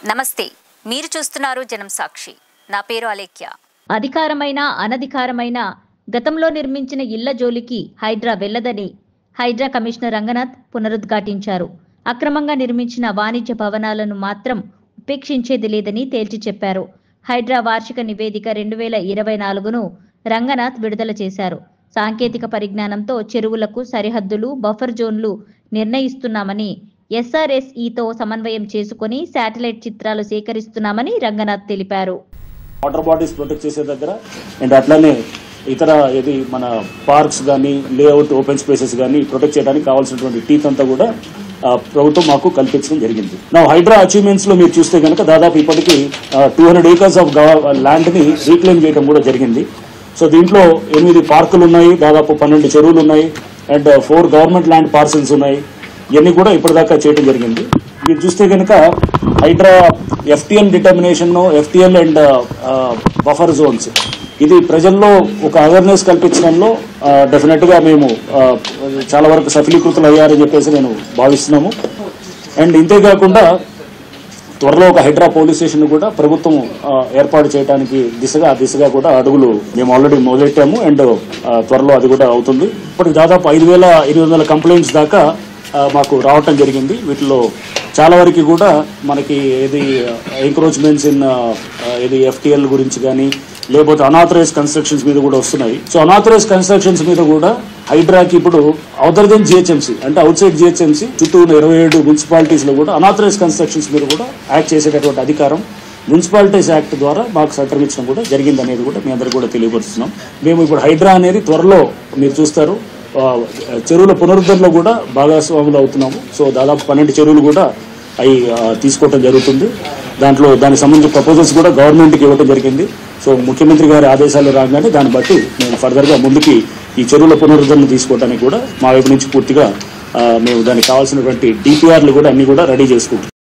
నమస్తే, మీరు చూస్తున్నారు జనం సాక్షి. నా పేరు అలేఖ్య. అధికారమైన అనధికారమైన గతంలో నిర్మించిన ఇళ్ల జోలికి హైడ్రా వెళ్లదని హైడ్రా కమిషనర్ రంగనాథ్ పునరుద్ఘాటించారు. అక్రమంగా నిర్మించిన వాణిజ్య భవనాలను మాత్రం ఉపేక్షించేది లేదని తేల్చి చెప్పారు. హైడ్రా వార్షిక నివేదిక 2024ను రంగనాథ్ విడుదల చేశారు. సాంకేతిక పరిజ్ఞానంతో చెరువులకు సరిహద్దులు, బఫర్ జోన్లు నిర్ణయిస్తున్నామని, SRSEతో సమన్వయం చేసుకుని శాటిలైట్ చిత్రాలు సేకరిస్తున్నామని రంగనాథ్ తెలిపారు. వాటర్ బాడీస్ ప్రొటెక్ట్ చేసే దగ్గర అండ్ అట్లానే ఇతర ఇది మన పార్క్స్ కానీ లేఅవుట్ ఓపెన్ స్పేసెస్ కానీ ప్రొటెక్ట్ చేయడానికి కావాల్సినటువంటి టీత్ అంతా కూడా ప్రభుత్వం మాకు కల్పించడం జరిగింది. నా హైడ్రా అచీవ్మెంట్స్ లో మీరు చూస్తే కనుక దాదాపు ఇప్పటికీ 200 acres ఆఫ్ ల్యాండ్ ని రీక్లెయిమ్ చేయడం కూడా జరిగింది. సో దీంట్లో 8 పార్కులు ఉన్నాయి, దాదాపు 12 చెరువులు ఉన్నాయి అండ్ 4 గవర్నమెంట్ ల్యాండ్ పార్సల్స్ ఉన్నాయి. ఇవన్నీ కూడా ఇప్పటిదాకా చేయడం జరిగింది. మీరు చూస్తే కనుక HYDRAA FTL determination, FTL and buffer zones ఇది ప్రజల్లో ఒక అవేర్నెస్ కల్పించడంలో డెఫినెట్ గా మేము చాలా వరకు సఫలీకృతులు అయ్యారని చెప్పేసి నేను భావిస్తున్నాము. అండ్ ఇంతేకాకుండా త్వరలో ఒక హైడ్రా పోలీస్ స్టేషన్ కూడా ప్రభుత్వం ఏర్పాటు చేయడానికి దిశగా కూడా అడుగులు మేము ఆల్రెడీ మొదలెట్టాము అండ్ త్వరలో అది కూడా అవుతుంది. ఇప్పటికి దాదాపు 5,800 కంప్లైంట్స్ దాకా మాకు రావటం జరిగింది. వీటిలో చాలా వరకు కూడా మనకి ఏది ఎంక్రోచ్మెంట్స్ ఇన్ ఇది FTL గురించి కానీ లేకపోతే అనాథరైజ్ కన్స్ట్రక్షన్స్ మీద కూడా వస్తున్నాయి. సో అనాథరైజ్ కన్స్ట్రక్షన్స్ మీద కూడా హైడ్రాకి ఇప్పుడు అదర్ దెన్ GHMC అంటే అవుట్ సైడ్ GHMC చుట్టూ 27 మున్సిపాలిటీస్ లో కూడా అనాథరైజ్ కన్స్ట్రక్షన్స్ మీద కూడా యాక్ట్ చేసేటటువంటి అధికారం మున్సిపాలిటీస్ యాక్ట్ ద్వారా మాకు సంక్రమించడం కూడా జరిగింది అనేది కూడా మీ అందరికీ కూడా తెలియపరుస్తున్నాం. మేము ఇప్పుడు హైడ్రా అనేది త్వరలో మీరు చూస్తారు చెరువుల పునరుద్ధరణలో కూడా భాగస్వాములు అవుతున్నాము. సో దాదాపు 12 చెరువులు కూడా అవి తీసుకోవడం జరుగుతుంది. దానికి సంబంధించిన ప్రపోజల్స్ కూడా గవర్నమెంట్కి ఇవ్వడం జరిగింది. సో ముఖ్యమంత్రి గారి ఆదేశాలు రాగానే దాన్ని బట్టి మేము ఫర్దర్గా ముందుకి ఈ చెరువుల పునరుద్ధరణ తీసుకోవడానికి కూడా మా వైపు నుంచి పూర్తిగా మేము దానికి కావాల్సినటువంటి DPRలు కూడా అన్ని కూడా రెడీ చేసుకుంటాం.